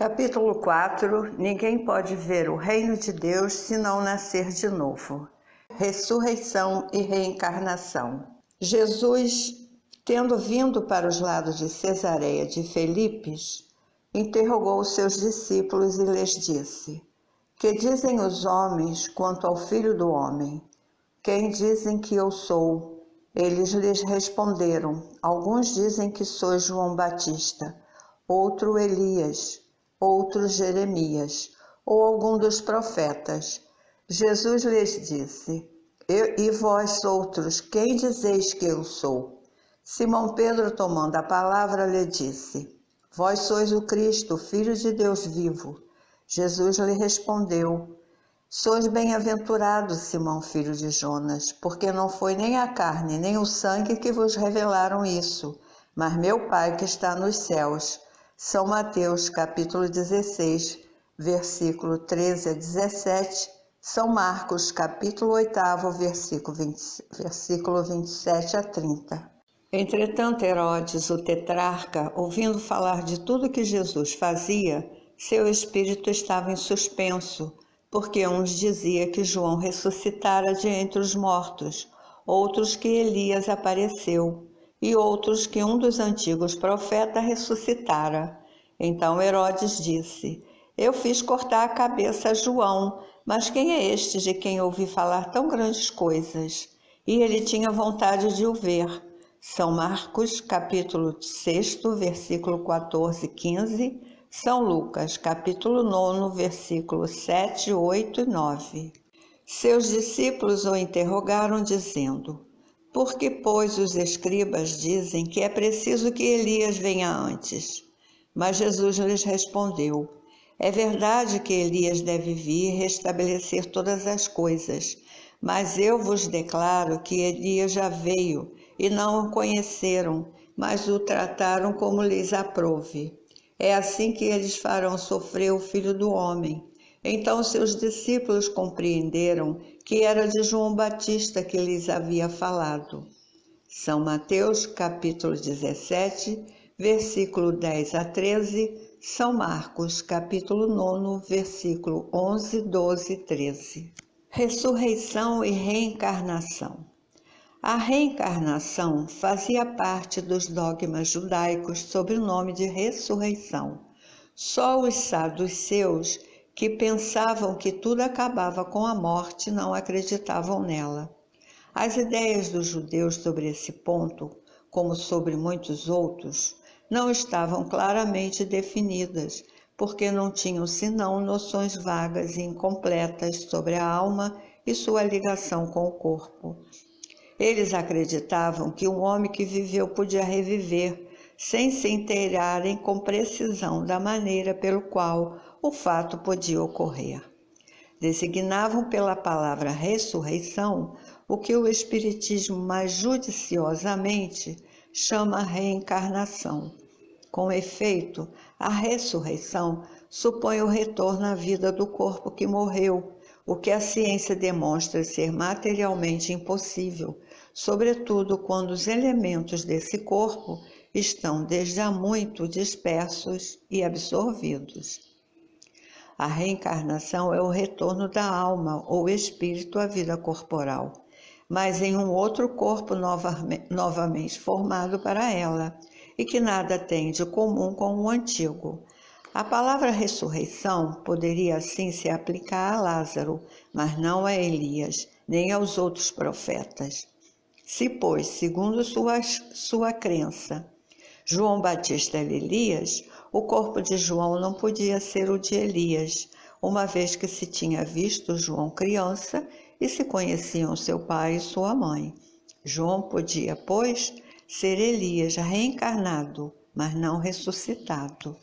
Capítulo 4. Ninguém pode ver o reino de Deus se não nascer de novo. Ressurreição e reencarnação. Jesus, tendo vindo para os lados de Cesareia de Filipos, interrogou os seus discípulos e lhes disse: Que dizem os homens quanto ao Filho do Homem? Quem dizem que eu sou? Eles lhes responderam: Alguns dizem que sois João Batista, outro Elias, outro Jeremias, ou algum dos profetas. Jesus lhes disse: E vós outros, quem dizeis que eu sou? Simão Pedro, tomando a palavra, lhe disse: Vós sois o Cristo, Filho de Deus vivo. Jesus lhe respondeu: Sois bem-aventurado, Simão, filho de Jonas, porque não foi nem a carne nem o sangue que vos revelaram isso, mas meu Pai que está nos céus. São Mateus, capítulo 16, versículo 13 a 17, São Marcos, capítulo 8, versículo 27 a 30. Entretanto, Herodes, o tetrarca, ouvindo falar de tudo que Jesus fazia, seu espírito estava em suspenso, porque uns diziam que João ressuscitara de entre os mortos, outros que Elias apareceu, e outros que um dos antigos profetas ressuscitara. Então Herodes disse: Eu fiz cortar a cabeça a João, mas quem é este de quem ouvi falar tão grandes coisas? E ele tinha vontade de o ver. São Marcos, capítulo 6, versículo 14 e 15, São Lucas, capítulo 9, versículos 7, 8 e 9. Seus discípulos o interrogaram, dizendo: Por que, pois, os escribas dizem que é preciso que Elias venha antes? Mas Jesus lhes respondeu: É verdade que Elias deve vir e restabelecer todas as coisas, mas eu vos declaro que Elias já veio e não o conheceram, mas o trataram como lhes aprouve. É assim que eles farão sofrer o Filho do Homem. Então seus discípulos compreenderam que era de João Batista que lhes havia falado. São Mateus, capítulo 17, versículo 10 a 13, São Marcos, capítulo 9, versículo 11, 12 e 13. Ressurreição e reencarnação. A reencarnação fazia parte dos dogmas judaicos sob o nome de ressurreição. Só os saduceus, que pensavam que tudo acabava com a morte, não acreditavam nela. As ideias dos judeus sobre esse ponto, como sobre muitos outros, não estavam claramente definidas, porque não tinham senão noções vagas e incompletas sobre a alma e sua ligação com o corpo. Eles acreditavam que um homem que viveu podia reviver, sem se inteirarem com precisão da maneira pelo qual o fato podia ocorrer. Designavam pela palavra ressurreição o que o Espiritismo mais judiciosamente chama reencarnação. Com efeito, a ressurreição supõe o retorno à vida do corpo que morreu, o que a ciência demonstra ser materialmente impossível, sobretudo quando os elementos desse corpo estão desde há muito dispersos e absorvidos. A reencarnação é o retorno da alma ou espírito à vida corporal, mas em um outro corpo novamente formado para ela, e que nada tem de comum com o antigo. A palavra ressurreição poderia assim se aplicar a Lázaro, mas não a Elias, nem aos outros profetas. Se, pois, segundo sua crença, João Batista era Elias, o corpo de João não podia ser o de Elias, uma vez que se tinha visto João criança e se conheciam seu pai e sua mãe. João podia, pois, ser Elias reencarnado, mas não ressuscitado.